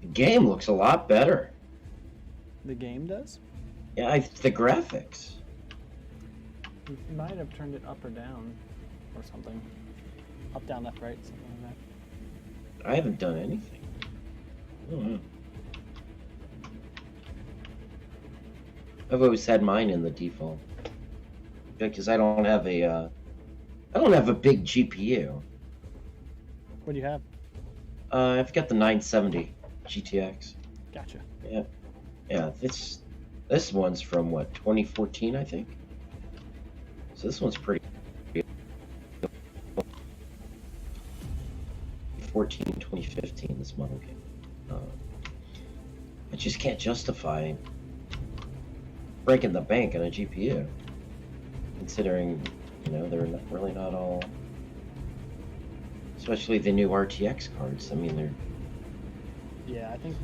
The game looks a lot better. The game does? Yeah, the graphics. You might have turned it up or down or something. Up, down, left, right, something like that. I haven't done anything. I've always had mine in the default because I don't have a big GPU. What do you have? I've got the 970 GTX. Gotcha. Yeah. This one's from what, 2014, I think. So this one's pretty. 2015, this model came. I just can't justify breaking the bank on a GPU, considering, they're really not all, especially the new RTX cards. I mean, they're. Yeah, I think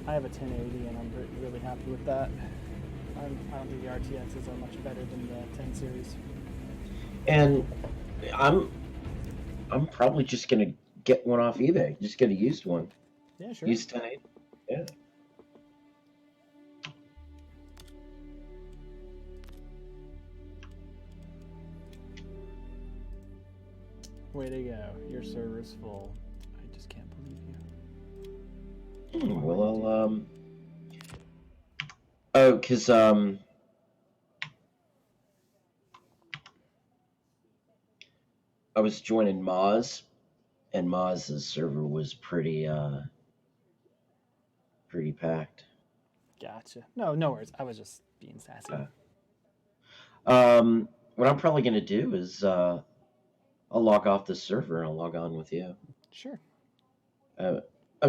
I have a 1080 and I'm really happy with that. I don't think the RTXs are much better than the 10 series. And I'm probably just gonna get one off eBay. Just get a used one. Yeah, sure. Used 1080. Yeah. Way to go. Your server's full. I just can't believe you. Well, oh, because I was joining Moz, and Moz's server was pretty packed. Gotcha. No worries. I was just being sassy. What I'm probably gonna do is I'll log off the server and I'll log on with you. Sure. I'm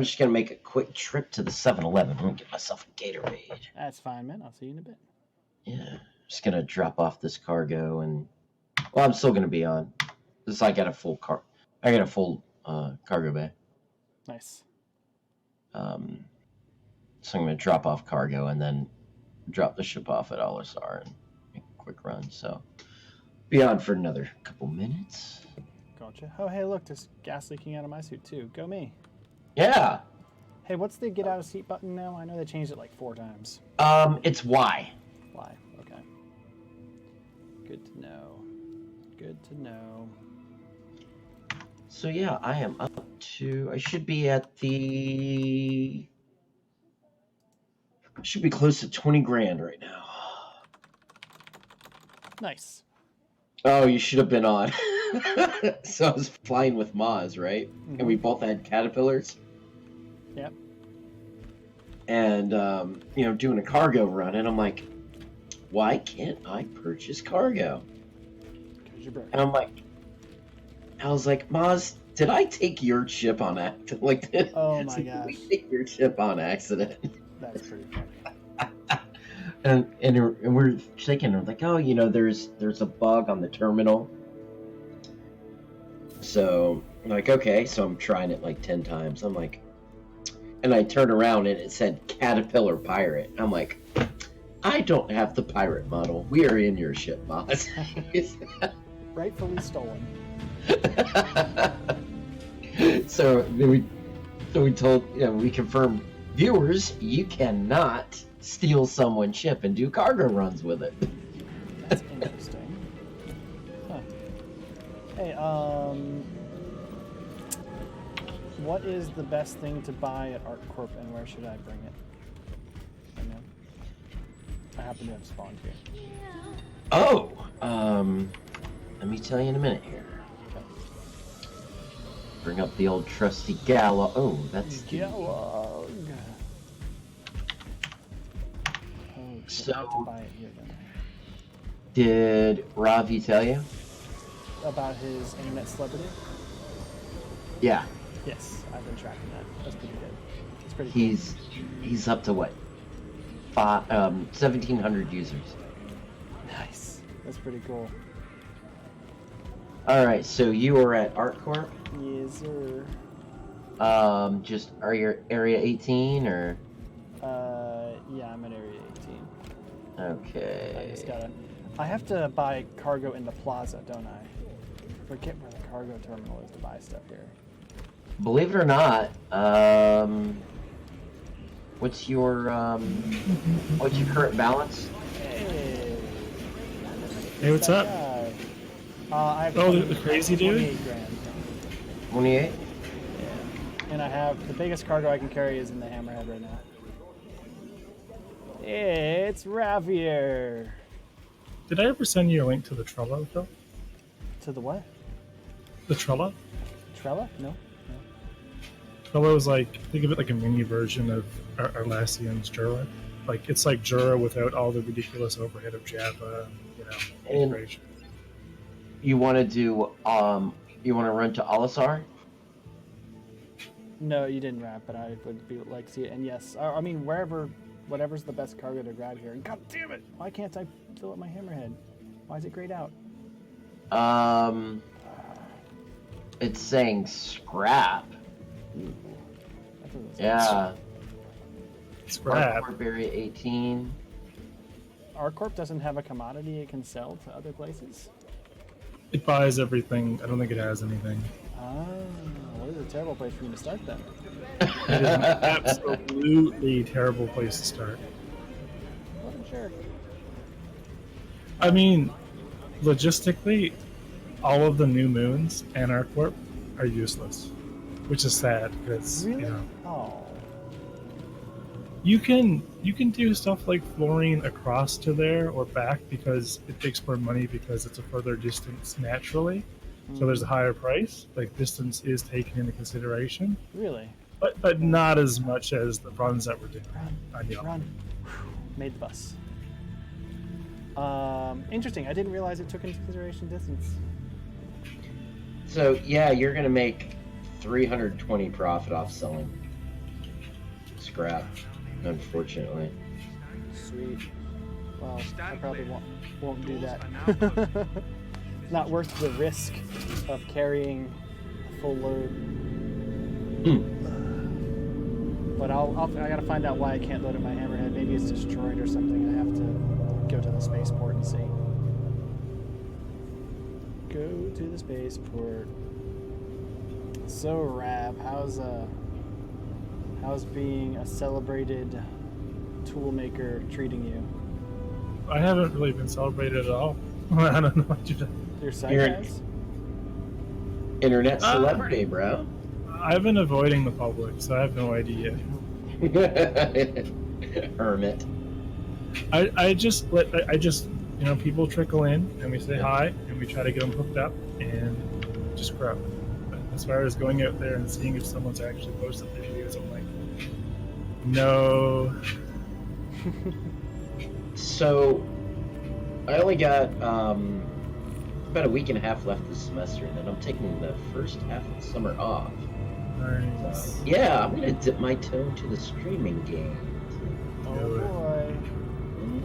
just gonna make a quick trip to the 7-Eleven. I'm gonna get myself a Gatorade. That's fine, man. I'll see you in a bit. Yeah, just gonna drop off this cargo, and well, I'm still gonna be on. This I got a full cargo bay. Nice. So I'm gonna drop off cargo and then drop the ship off at LSR and make a quick run. So be on for another couple minutes. Gotcha. Oh, hey, look, there's gas leaking out of my suit too. Go me. Yeah. Hey, what's the get out of seat button now? I know they changed it like 4 times. It's Y. Y. Okay. Good to know. Good to know. So yeah, I am up to. I should be at the. I should be close to 20 grand right now. Nice. Oh, you should have been on. So I was flying with Maz, right? Mm-hmm. And we both had Caterpillars. Yep. And doing a cargo run, and I'm like, why can't I purchase cargo? Because you're broke. And I was like, Maz, did I take your ship on accident? Like, oh my did gosh. we take your ship on accident? That's pretty funny. and we're thinking, we're like, oh, there's a bug on the terminal. So I'm like, okay, so I'm trying it like 10 times. I'm like, and I turned around and it said Caterpillar Pirate. I'm like, I don't have the pirate model. We are in your ship, Moz. Rightfully stolen. So we confirmed, viewers, you cannot steal someone's ship and do cargo runs with it. That's interesting. Huh. Hey, what is the best thing to buy at ArtCorp, and where should I bring it? I know. I happen to have spawned here. Oh, let me tell you in a minute here. Okay. Bring up the old trusty Gala. Oh, that's Galog. Oh, so. I have to buy it here then. Did Ravi tell you about his internet celebrity? Yeah. Yes, I've been tracking that. That's pretty good. It's pretty. He's up to what? 1,700 users. Nice. That's pretty cool. All right, so you are at ArtCorp? Yes, sir. Just are you area 18 or? Yeah, I'm at area 18. Okay. I just gotta I have to buy cargo in the plaza, don't I? Forget where the cargo terminal is to buy stuff here. Believe it or not, what's your current balance? Hey. Hey, what's up? Guy? I have Oh, the crazy dude? 28 grand. 28? Yeah. And I have the biggest cargo I can carry is in the Hammerhead right now. It's Ravier. Did I ever send you a link to the Trello, Phil? To the what? The Trello? Trella? No. Trello is like, think of it like a mini version of Atlassian's Jira. Like, it's like Jira without all the ridiculous overhead of Java, integration. You want to do, you want to run to Alisar? No, you didn't wrap, but I would be like to see it. And yes, I mean whatever's the best cargo to grab here. And God damn it! Why can't I fill up my Hammerhead? Why is it grayed out? It's saying scrap. That's what it says. Yeah. Scrap. Barberry 18. ArcCorp doesn't have a commodity it can sell to other places? It buys everything. I don't think it has anything. Ah, what is a terrible place for me to start then? It is an absolutely terrible place to start. What a jerk. I mean, logistically, all of the new moons and ArcCorp are useless, which is sad because Really? Oh. You can do stuff like fluorine across to there or back because it takes more money because it's a further distance naturally. So there's a higher price. Like distance is taken into consideration. Really? But not as much as the runs that we're doing. Run. Made the bus. Interesting. I didn't realize it took into consideration distance. So yeah, you're gonna make 320 profit off selling scrap. Unfortunately. Sweet. Well, I probably won't do that. It's not worth the risk of carrying a full load. But I gotta find out why I can't load at my Hammerhead. Maybe it's destroyed or something. I have to go to the spaceport and see. Go to the spaceport. So Rab, how's being a celebrated toolmaker treating you? I haven't really been celebrated at all. I don't know what you do. Your side You're- guys? Internet celebrity, bro. I've been avoiding the public, so I have no idea. Hermit. I just people trickle in and we say hi and we try to get them hooked up and just grow. But as far as going out there and seeing if someone's actually posted their videos, I'm like, no. So, I only got about a week and a half left this semester, and then I'm taking the first half of the summer off. Nice. Yeah, I'm gonna dip my toe into the streaming game. Oh Do it. boy.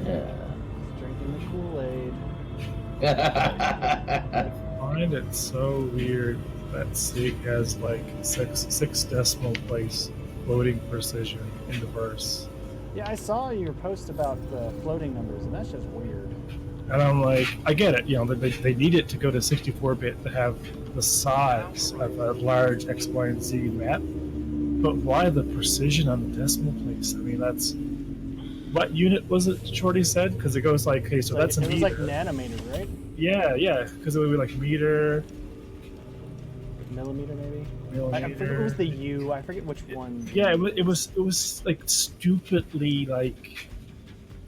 Yeah. Drinking the Kool-Aid. I find it so weird that SIG has like six decimal place floating precision in the verse. Yeah, I saw your post about the floating numbers, and that's just weird. And I'm like, I get it, they need it to go to 64-bit to have the size of a large X, Y, and Z map. But why the precision on the decimal place? I mean, that's... What unit was it Shorty said? Because it goes like, okay, so Like, that's a it meter. was like nanometers, right? Yeah, because it would be like meter, Millimeter, maybe? millimeter. I forget, it was the U. I forget which one. Yeah, it was like stupidly like...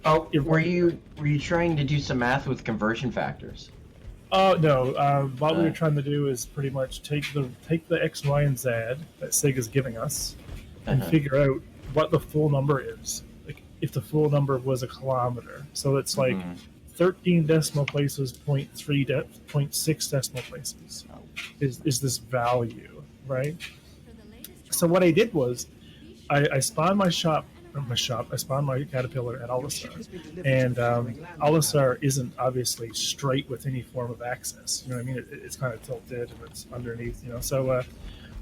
Oh, were you trying to do some math with conversion factors? Oh no! What we were trying to do is pretty much take the X, Y, and Z that SIG is giving us, and figure out what the full number is. Like if the full number was a kilometer, so it's like 13 decimal places, 0.6 decimal places is this value, right? So what I did was, I spawned my shop. I spawned my caterpillar at Alisar, and Alisar isn't obviously straight with any form of access. You know what I mean? It's kind of tilted and it's underneath. So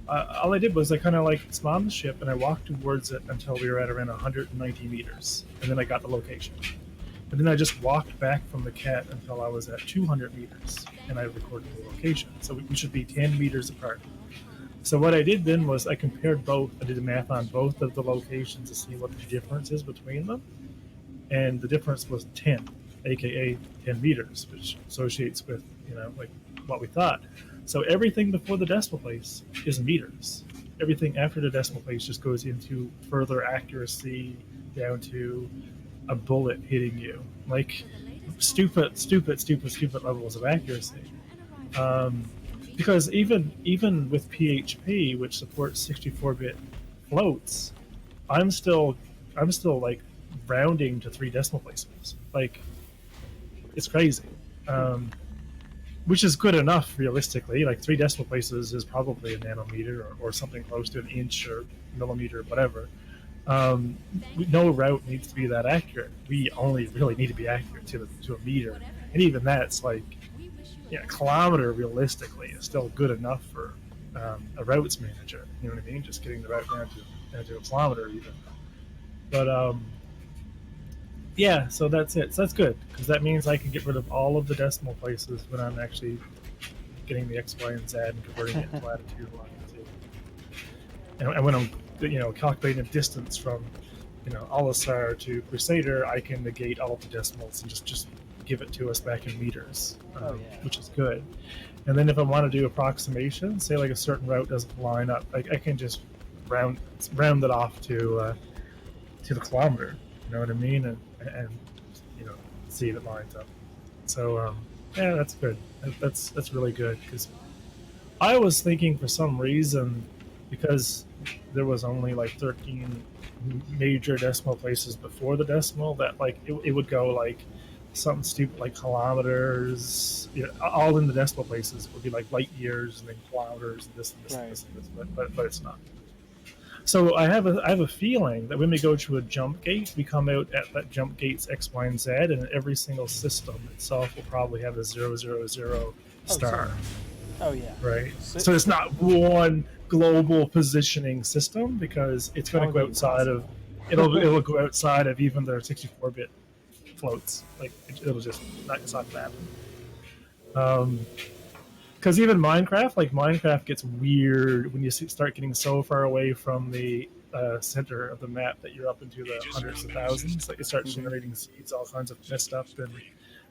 all I did was I kind of like spawned the ship and I walked towards it until we were at around 190 meters, and then I got the location. And then I just walked back from the cat until I was at 200 meters, and I recorded the location. So we should be 10 meters apart. So what I did then was I compared both. I did the math on both of the locations to see what the difference is between them, and the difference was 10, aka 10 meters, which associates with like what we thought. So everything before the decimal place is meters. Everything after the decimal place just goes into further accuracy down to a bullet hitting you, like stupid levels of accuracy. Because even with PHP, which supports 64-bit floats, I'm still like rounding to 3 decimal places. Like, it's crazy. Which is good enough realistically. Like 3 decimal places is probably a nanometer or something close to an inch or millimeter, whatever. No route needs to be that accurate. We only really need to be accurate to a meter, and even that's like, a kilometer realistically is still good enough for a routes manager. You know what I mean? Just getting the route down to a kilometer even. But yeah, so that's it. So that's good, because that means I can get rid of all of the decimal places when I'm actually getting the X, Y, and Z and converting it to latitude, longitude. And when I'm calculating the distance from Olisar to Crusader, I can negate all of the decimals and just give it to us back in meters, which is good. And then if I want to do approximation, say like a certain route doesn't line up, I can just round it off to the kilometer. You know what I mean? And see if it lines up. So yeah, that's good. That's really good, because I was thinking for some reason, because there was only like 13 major decimal places before the decimal, that like it would go like something stupid like kilometers, all in the decimal places. It would be like light years and then kilometers and this and this and this and this, but it's not. So I have a feeling that when we go to a jump gate, we come out at that jump gate's X, Y, and Z, and every single system itself will probably have a 000 star. Oh yeah. Right. So it's not one global positioning system, because it's going to go outside of it'll go outside of even their 64-bit floats. Like it'll just it's not gonna happen. Because even Minecraft gets weird when you start getting so far away from the center of the map that you're up into the hundreds of thousands. Like it starts generating seeds, all kinds of messed up and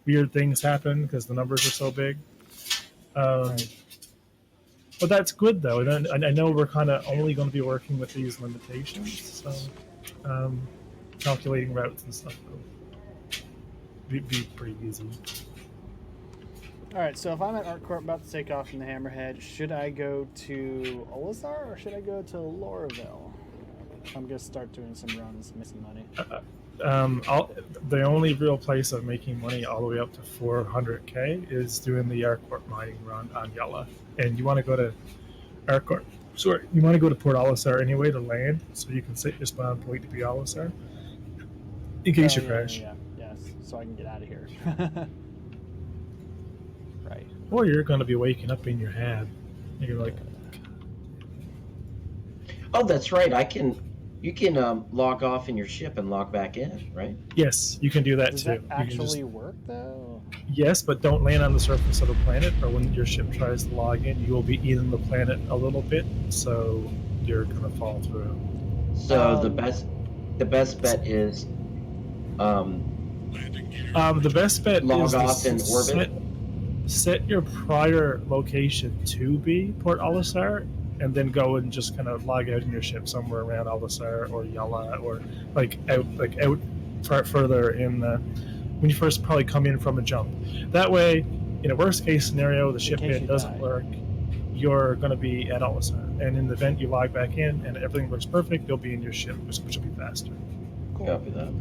weird things happen because the numbers are so big. But that's good though, and I know we're kind of only going to be working with these limitations, so calculating routes and stuff will be pretty easy. Alright, so if I'm at ArtCorp about to take off from the Hammerhead, should I go to Olisar or should I go to Lorville? I'm going to start doing some runs, missing money. The only real place of making money all the way up to 400k is doing the ArtCorp mining run on Yella. And you want to go to ArtCorp. Sorry, you want to go to Port Olisar anyway to land, so you can set your spawn point to be Olisar in case you crash. Yes, so I can get out of here. Right. Or you're going to be waking up in your head. You're like, oh, that's right. You can log off in your ship and log back in, right? yes, you can do that Does too. that actually work though? Yes, but don't land on the surface of the planet, or when your ship tries to log in, you will be eating the planet a little bit, so you're going to fall through. So the best bet is the best bet log is off in orbit. Set your prior location to be Port Olisar, and then go and just kind of log out in your ship somewhere around Olisar or Yala, or out further in when you first probably come in from a jump. That way, in a worst case scenario, the ship bit doesn't work, you're going to be at Olisar, and in the event you log back in and everything works perfect, you'll be in your ship, which will be faster. Cool. Copy that.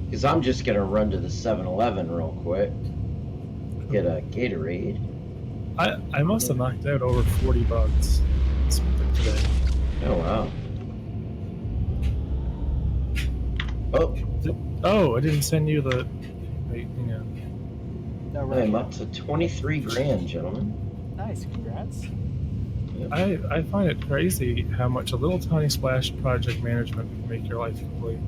Because I'm just going to run to the 7-Eleven real quick. Get a Gatorade. I must have knocked out over 40 bugs today. Oh, wow. Oh, I didn't send you the... Wait, hang on. No, right. I'm up to 23 grand, gentlemen. Nice, congrats. I find it crazy how much a little tiny splash project management can make your life complete.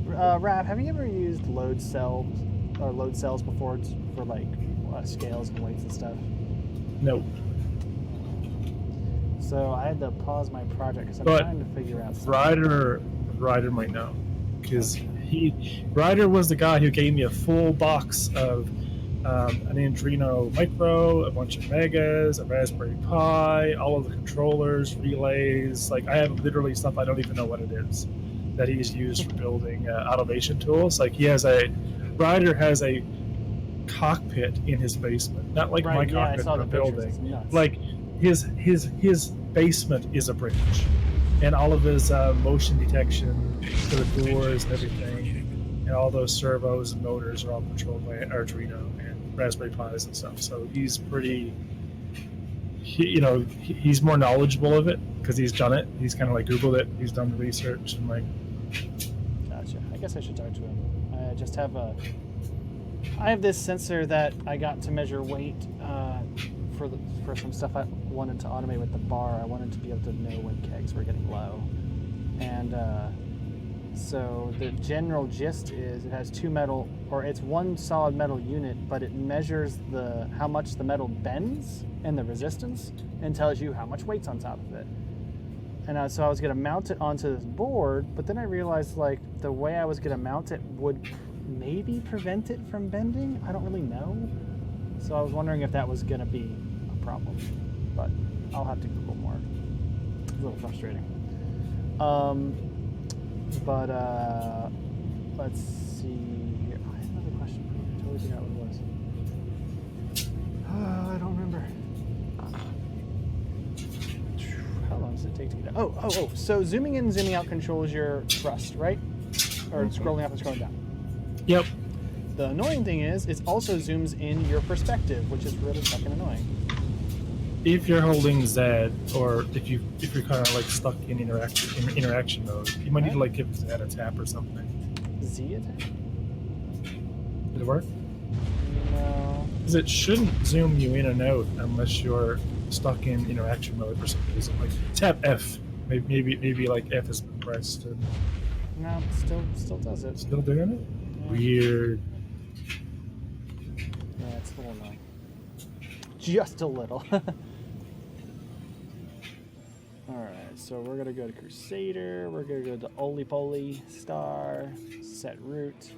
Rav, have you ever used load cells before for like scales and weights and stuff? No, So I had to pause my project because I'm but trying to figure out something. Ryder might know, because Ryder was the guy who gave me a full box of an Adreno Micro, a bunch of Megas, a Raspberry Pi, all of the controllers, relays. Like I have literally stuff I don't even know what it is that he's used for building automation tools. Like Ryder has a cockpit in his basement, not like my Right, yeah, I cockpit saw in a the pictures. It's building. nuts. Like his basement is a bridge, and all of his motion detection for the doors and everything, and all those servos and motors are all controlled by Arduino and Raspberry Pis and stuff. So he's pretty, he's more knowledgeable of it because he's done it. He's kind of like Googled it. He's done the research and like. Gotcha. I guess I should talk to him. I have this sensor that I got to measure weight for some stuff I wanted to automate with the bar. I wanted to be able to know when kegs were getting low, and so the general gist is it has it's one solid metal unit, but it measures how much the metal bends and the resistance, and tells you how much weight's on top of it. And so I was going to mount it onto this board, but then I realized like the way I was going to mount it would maybe prevent it from bending. I don't really know. So I was wondering if that was going to be a problem, but I'll have to Google more. It's a little frustrating. Let's see here. I had another question for you. I totally forgot what it was. I don't remember. How long does it take to get out? Oh. So zooming in and zooming out controls your thrust, right? Or scrolling up and scrolling down. Yep. The annoying thing is, it also zooms in your perspective, which is really fucking annoying. If you're holding Z, or if you're kind of like stuck in interaction mode, you might need to like give Z a tap or something. Z attack? Did it work? No. Because it shouldn't zoom you in and out unless you're stuck in interaction mode for some reason. Like tap F. Maybe like F has been pressed. And No, still does it. still doing it? Yeah. Weird. Yeah, it's a little annoying. Just a little. Alright, so we're gonna go to Crusader, we're gonna go to Oli Poly, Star, set route.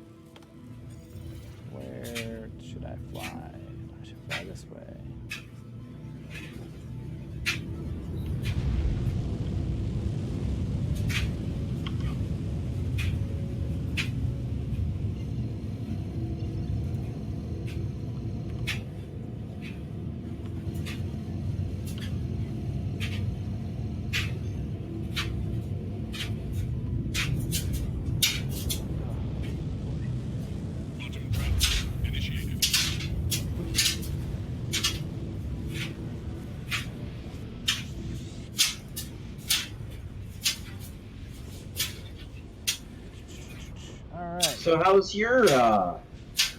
Where should I fly? I should fly this way. So how's your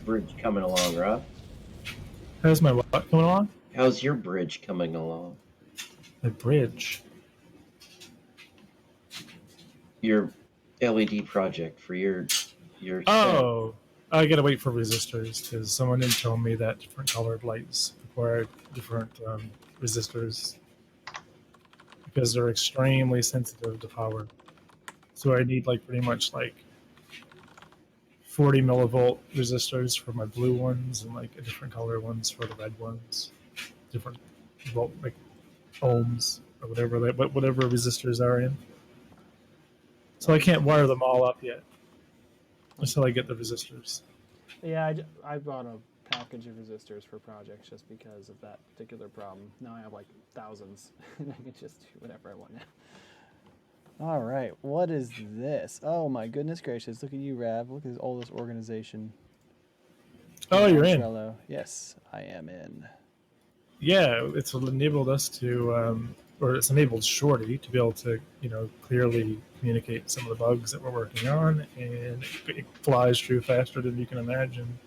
bridge coming along, Rob? How's my what coming along? How's your bridge coming along? The bridge. Your LED project for your Oh, I gotta wait for resistors because someone didn't tell me that different colored lights require different resistors because they're extremely sensitive to power. So I need like pretty much like 40 millivolt resistors for my blue ones and like a different color ones for the red ones. Different volt, like ohms or whatever resistors are in. So I can't wire them all up yet until I get the resistors. Yeah, I bought a package of resistors for projects just because of that particular problem. Now I have like thousands, and I can just do whatever I want now. All right, what is this? Oh my goodness gracious! Look at you, Rav. Look at all this organization. Oh, you're in. Trello. Yes, I am in. Yeah, it's enabled us to, or it's enabled Shorty to be able to, clearly communicate some of the bugs that we're working on, and it flies through faster than you can imagine.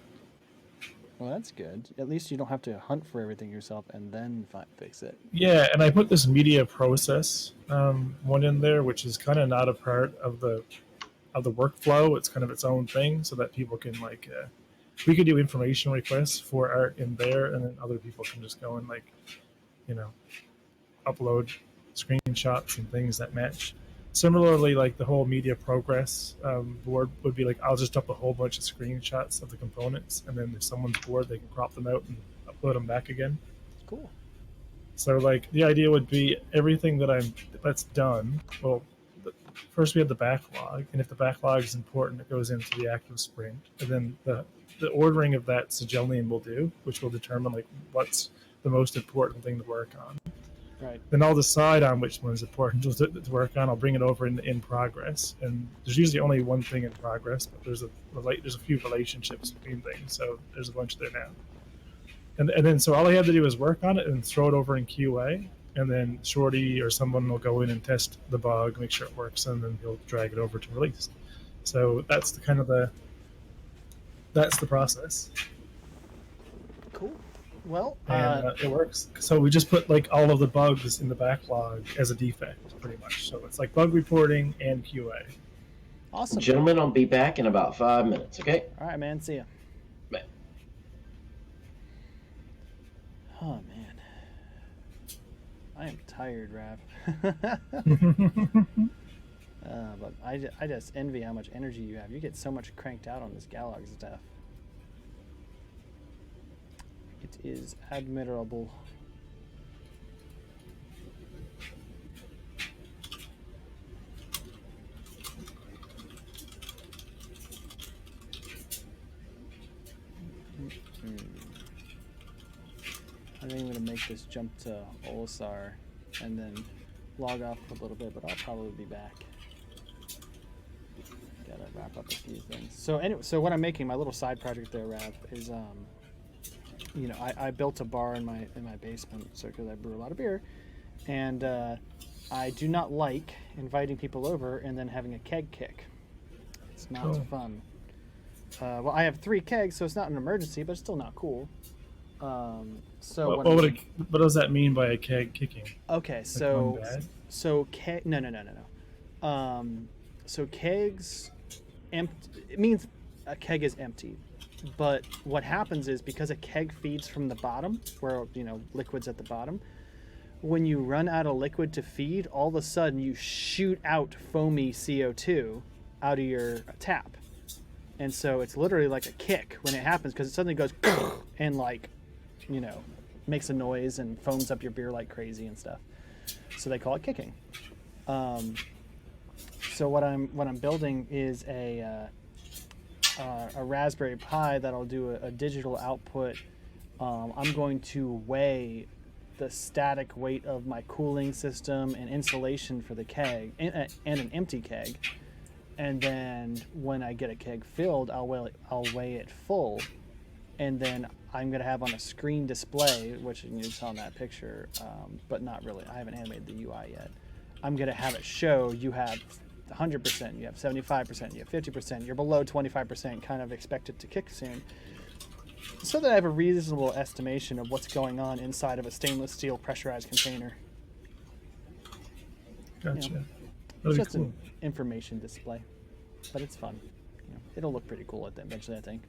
Well, that's good. At least you don't have to hunt for everything yourself and then fix it. Yeah, and I put this media process one in there, which is kind of not a part of the workflow. It's kind of its own thing, so that people can like we could do information requests for art in there, and then other people can just go and like you know upload screenshots and things that match. Similarly, like the whole media progress board would be like I'll just up a whole bunch of screenshots of the components, and then if someone's bored, they can crop them out and upload them back again. Cool. So like the idea would be everything that's done. Well, first we have the backlog, and if the backlog is important, it goes into the active sprint, and then the ordering of that Sigillian will do, which will determine like what's the most important thing to work on. Right. Then I'll decide on which one is important to work on. I'll bring it over in progress, and there's usually only one thing in progress, but there's a few relationships between things, so there's a bunch there now. And then so all I have to do is work on it and throw it over in QA, and then Shorty or someone will go in and test the bug, make sure it works, and then he'll drag it over to release. So that's that's the process. Cool. Well, And it works. So we just put like all of the bugs in the backlog as a defect, pretty much. So it's like bug reporting and QA. Awesome. Gentlemen, I'll be back in about 5 minutes, okay? All right, man. See ya. Bye. Oh, man. I am tired, Rav. But I just envy how much energy you have. You get so much cranked out on this Galog stuff. It is admirable. I think I'm going to make this jump to Olisar and then log off for a little bit, but I'll probably be back. Gotta wrap up a few things. So anyway, so what I'm making, my little side project there, Rav, is you know, I built a bar in my basement, so because I brew a lot of beer, and I do not like inviting people over and then having a keg kick. It's not fun. Well, I have 3 kegs, so it's not an emergency, but it's still not cool. So what does that mean by a keg kicking? Okay, Like so keg? no. So kegs it means a keg is empty. But what happens is because a keg feeds from the bottom, where liquid's at the bottom, when you run out of liquid to feed, all of a sudden you shoot out foamy CO2 out of your tap. And so it's literally like a kick when it happens, because it suddenly goes and makes a noise and foams up your beer like crazy and stuff. So they call it kicking. So what I'm building is a Raspberry Pi that'll do a digital output. I'm going to weigh the static weight of my cooling system and insulation for the keg and an empty keg. And then when I get a keg filled, I'll weigh it full, and then I'm gonna have on a screen display, which you saw in that picture, but not really. I haven't animated the UI yet. I'm gonna have it show you have 100%, you have 75%, you have 50%, you're below 25%, kind of expect it to kick soon, so that I have a reasonable estimation of what's going on inside of a stainless steel pressurized container. Gotcha. It's just an information display, but it's fun. It'll look pretty cool eventually, I think.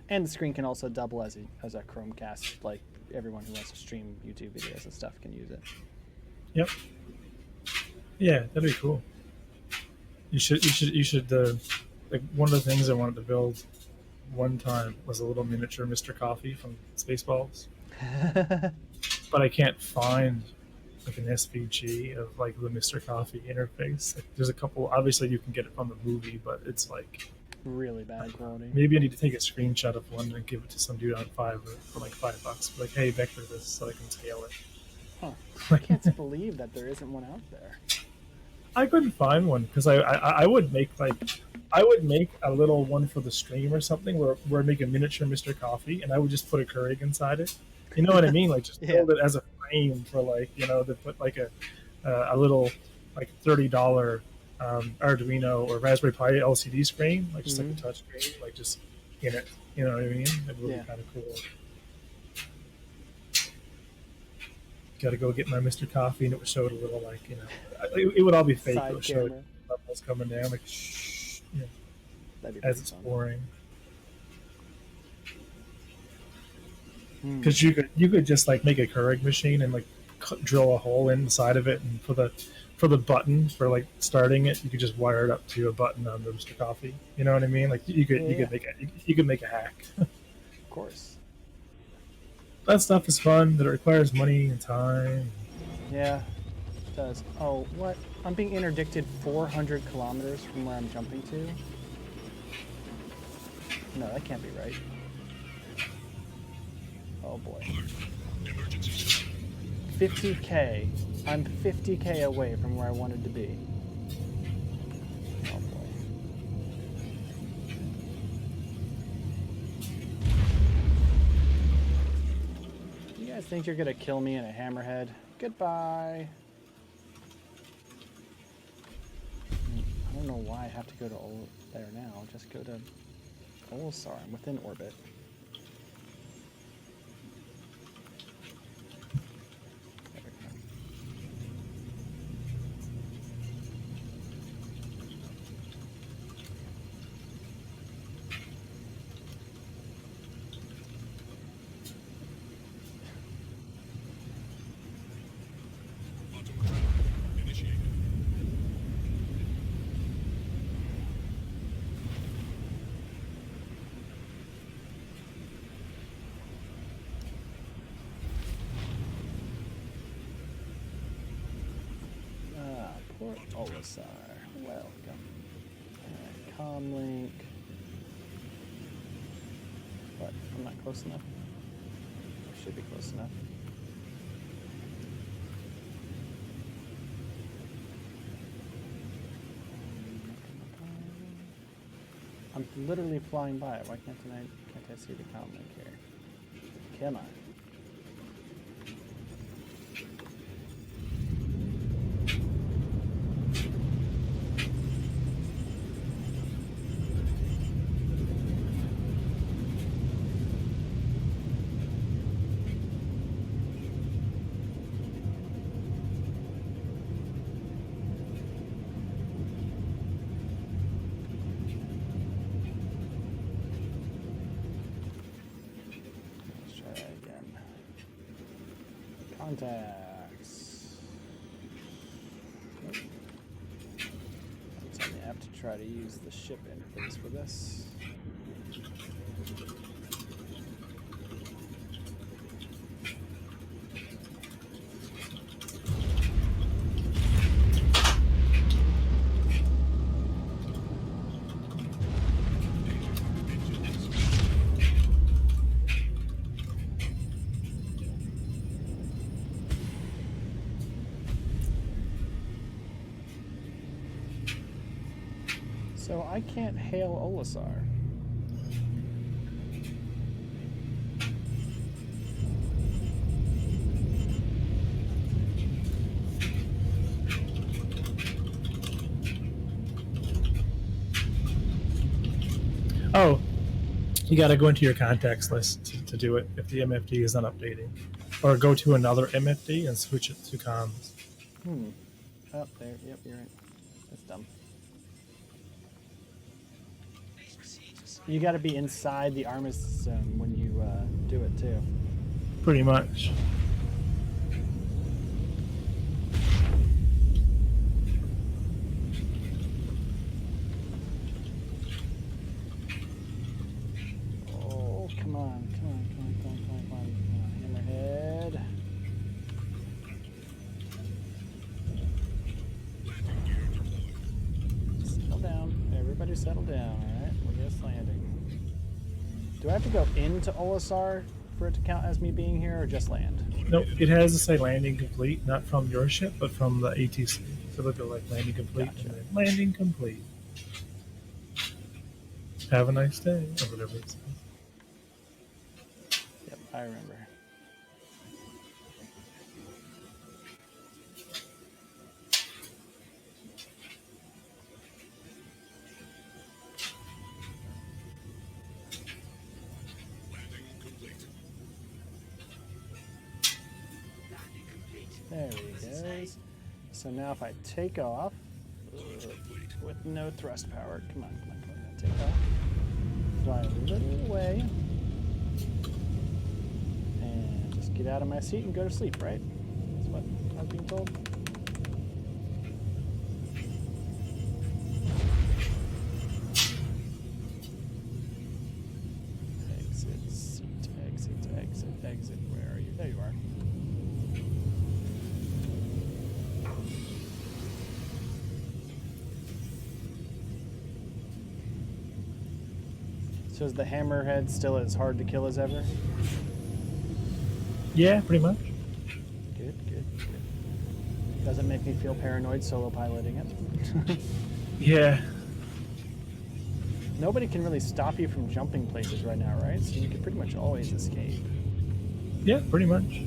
And the screen can also double as a Chromecast, like everyone who wants to stream YouTube videos and stuff can use it. Yep. Yeah, that'd be cool. You should. Like one of the things I wanted to build one time was a little miniature Mr. Coffee from Spaceballs, but I can't find like an SVG of like the Mr. Coffee interface. Like, there's a couple. Obviously, you can get it from the movie, but it's like really bad quality. Maybe I need to take a screenshot of one and give it to some dude on Fiverr for like $5. Like, hey, vector this so I can scale it. Huh. I can't believe that there isn't one out there. I couldn't find one because I would make a little one for the stream or something where I make a miniature Mr. Coffee and I would just put a Keurig inside it. You know what I mean? Like just build it as a frame for like, to put like a little like $30 Arduino or Raspberry Pi LCD screen, like just like a touch screen, like just in it. You know what I mean? It would Yeah. be kind of cool. Got to go get my Mr. Coffee, and it would show it a little like, it would all be fake. Side It would show camera. levels coming down, like shh, That'd be as pretty it's fun. pouring. Hmm. Because you could just like make a Keurig machine and like drill a hole inside of it, and for the button for like starting it, you could just wire it up to a button on the Mr. Coffee. You know what I mean? Like you Yeah. could make a hack. Of course. That stuff is fun, but it requires money and time. Yeah, it does. Oh, what? I'm being interdicted 400 kilometers from where I'm jumping to? No, that can't be right. Oh boy. 50K. I'm 50K away from where I wanted to be. Oh boy. You guys think you're gonna kill me in a hammerhead? Goodbye. I don't know why I have to go to there now. Just go to Olisar. I'm within orbit. There we go. Port Olisar. Welcome. Alright, comlink. What? I'm not close enough? I should be close enough. I'm literally flying by it. Why can't I see the comlink here? Come on. Contacts. Nope. Tell me I have to try to use the ship interface for this. So I can't hail Olisar. Oh, you got to go into your contacts list to do it if the MFD is not updating, or go to another MFD and switch it to comms. Oh, there. Yep, you're right. That's dumb. You got to be inside the armistice zone when you do it too. Pretty much. Oh, come on, hammerhead. Settle down. Everybody settle down, alright? We're just landing. Do I have to go into Olisar for it to count as me being here, or just land? Nope, it has to say landing complete, not from your ship, but from the ATC. So look at like landing complete, Gotcha. and then landing complete. Have a nice day, or whatever it says. Yep, I remember. There he goes. So now if I take off with no thrust power, come on, take off. Fly a little away. And just get out of my seat and go to sleep, right? That's what I'm being told. Exit, seat, exit. Where are you? There you are. So is the hammerhead still as hard to kill as ever? Yeah, pretty much. Good. Doesn't make me feel paranoid solo piloting it. Yeah. Nobody can really stop you from jumping places right now, right? So you can pretty much always escape. Yeah, pretty much.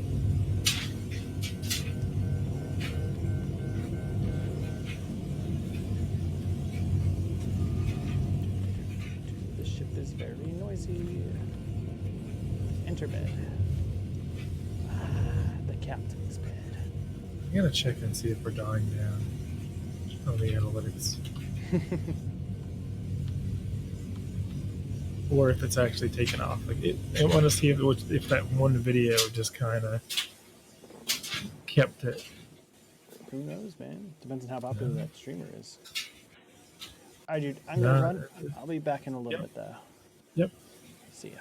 The ship is very noisy. Enter bed. The captain's bed. I'm gonna check and see if we're dying down on the analytics. Or if it's actually taken off. Like I want to see if that one video just kind of kept it. Who knows, man? Depends on how popular that streamer is. All right, dude, I'm Nah. gonna run. I'll be back in a little bit, though. Yep. See ya.